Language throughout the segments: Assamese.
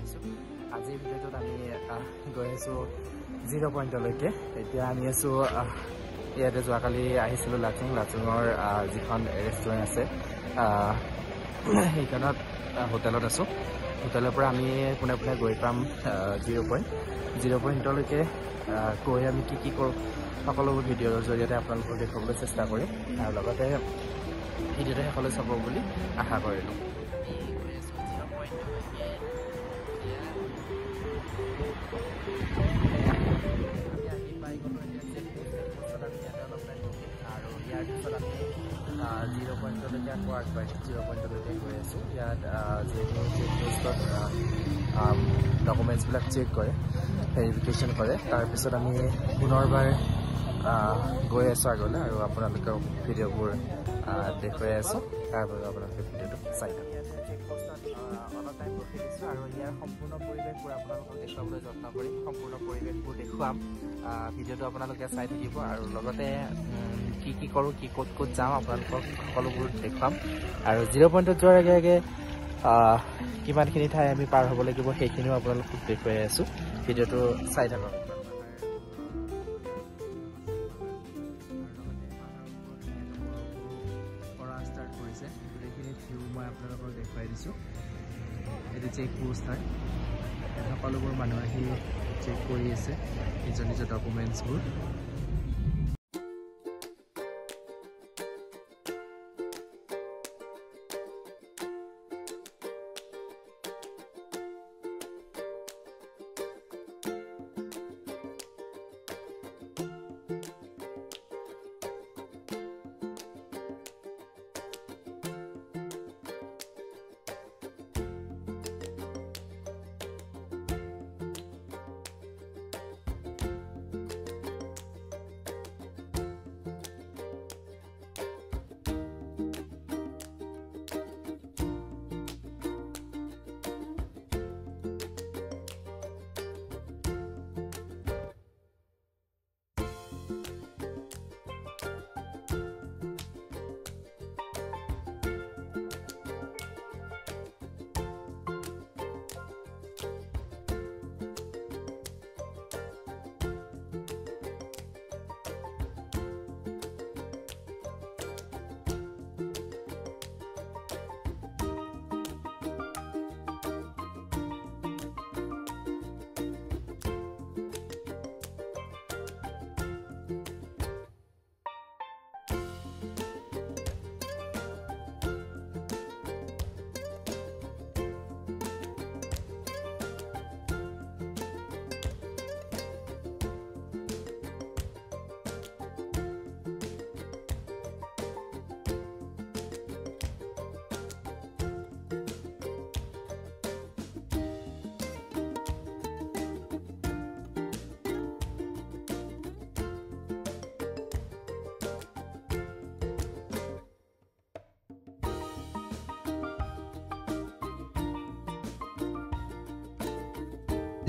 আহিছোঁ আজিৰ ভিডিঅ'টোত আমি গৈ আছোঁ 0 পইণ্টলৈকে এতিয়া আমি আছোঁ ইয়াতে যোৱাকালি আহিছিলোঁ লাচুঙৰ যিখন ৰেষ্টুৰেণ্ট আছে সেইখনত হোটেলত আছোঁ হোটেলৰ পৰা আমি পোনে পোনে গৈ পাম 0 পইণ্টলৈকে গৈ আমি কি কৰোঁ সকলোবোৰ ভিডিঅ'ৰ জৰিয়তে আপোনালোকক দেখুৱাবলৈ চেষ্টা কৰিম আৰু লগতে ভিডিঅ'টো শেষলৈ চাব বুলি আশা কৰিলোঁ আৰু ইয়াৰ পিছত আমি 0 পইণ্টলৈকে আকৌ আগবাঢ়ি 0 পইণ্টলৈকে গৈ আছোঁ ইয়াত যিহেতু চেক পোষ্টত ডকুমেণ্টছবিলাক চেক কৰে ভেৰিফিকেশ্যন কৰে তাৰপিছত আমি পুনৰবাৰ গৈ আছোঁ আগলৈ আৰু আপোনালোকক ভিডিঅ'বোৰ দেখুৱাই আছোঁ তাৰ বাবে আপোনালোকে ভিডিঅ'টো চাই থাকক চেক পোষ্টত অলপ টাইম ৰখি দিছোঁ আৰু ইয়াৰ সম্পূৰ্ণ পৰিৱেশবোৰ আপোনালোকক দেখুৱাবলৈ যত্ন কৰিম সম্পূৰ্ণ পৰিৱেশবোৰ দেখুৱাম ভিডিঅ'টো আপোনালোকে চাই থাকিব আৰু লগতে কি কৰোঁ ক'ত যাওঁ আপোনালোকক সকলোবোৰ দেখুৱাম আৰু 0 পইণ্টত যোৱাৰ আগে আগে কিমানখিনি ঠাই আমি পাৰ হ'ব লাগিব সেইখিনিও আপোনালোকক দেখুৱাই আছোঁ ভিডিঅ'টো চাই থাকক গোটেইখিনি ভিউ মই আপোনালোকক দেখুৱাই দিছোঁ এইটো চেক পোষ্ট হয় সকলোবোৰ মানুহ আহি চেক কৰি আছে নিজৰ নিজৰ ডকুমেণ্টছবোৰ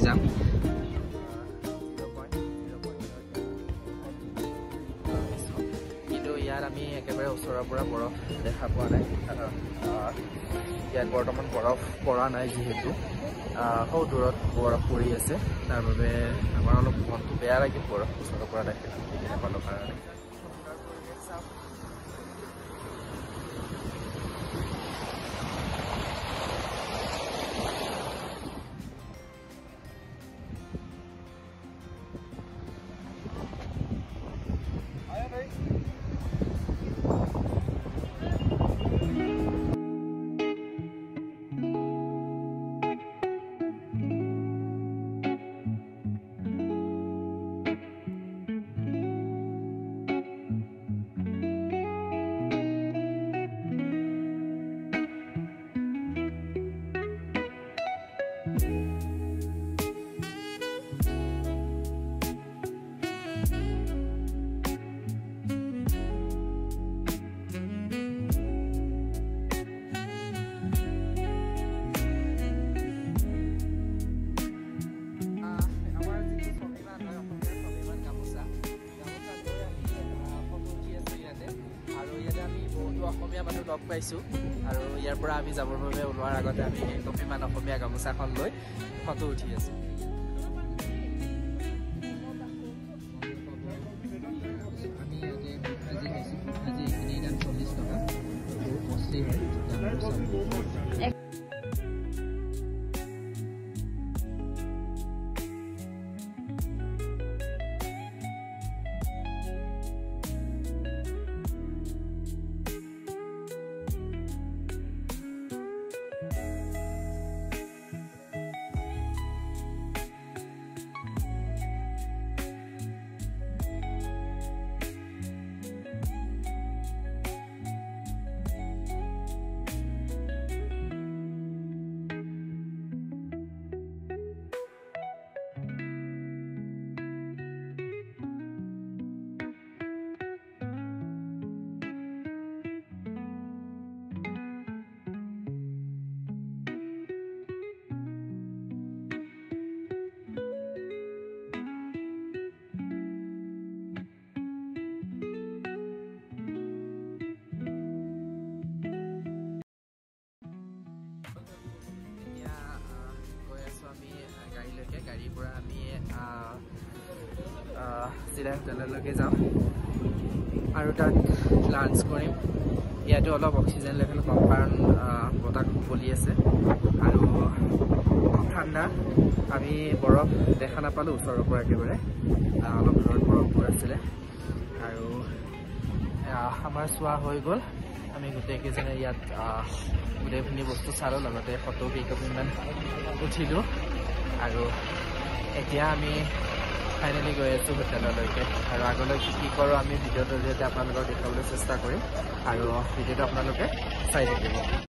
যাম কিন্তু ইয়াত আমি একেবাৰে ওচৰৰ পৰা বৰফ দেখা পোৱা নাই ইয়াত বৰ্তমান বৰফ পৰা নাই যিহেতু সৌ দূৰত বৰফ পৰি আছে তাৰ বাবে আমাৰ অলপ মনটো বেয়া লাগিল বৰফ ওচৰৰ পৰা দেখি নাপালোঁ কাৰণে মানুহ লগ পাইছোঁ আৰু ইয়াৰ পৰা আমি যাবৰ বাবে ওলোৱাৰ আগতে আমি একপিমান অসমীয়া গামোচাখন লৈ ফটো উঠি আছোঁ। গাড়ীৰ পৰা আমি চিৰা হোটেললৈকে যাওঁ আৰু তাত লাঞ্চ কৰিম। ইয়াতো অলপ অক্সিজেন লেভেল কম কাৰণ বতাহ বলি আছে আৰু ঠাণ্ডা। আমি বৰফ দেখা নাপালোঁ ওচৰৰ পৰা, একেবাৰে অলপ দূৰত বৰফবোৰ আছিলে আৰু আমাৰ চোৱা হৈ গ'ল। আমি গোটেইকেইজনে ইয়াত গোটেইখিনি বস্তু চালোঁ, লগতে ফটো কেইকপিমান উঠিলোঁ আৰু এতিয়া আমি ফাইনেলি গৈ আছোঁ হোটেললৈকে আৰু আগলৈ কি কৰোঁ আমি ভিডিঅ'টোৰ জৰিয়তে আপোনালোকক দেখাবলৈ চেষ্টা কৰিম আৰু ভিডিঅ'টো আপোনালোকে চাই থাকিব।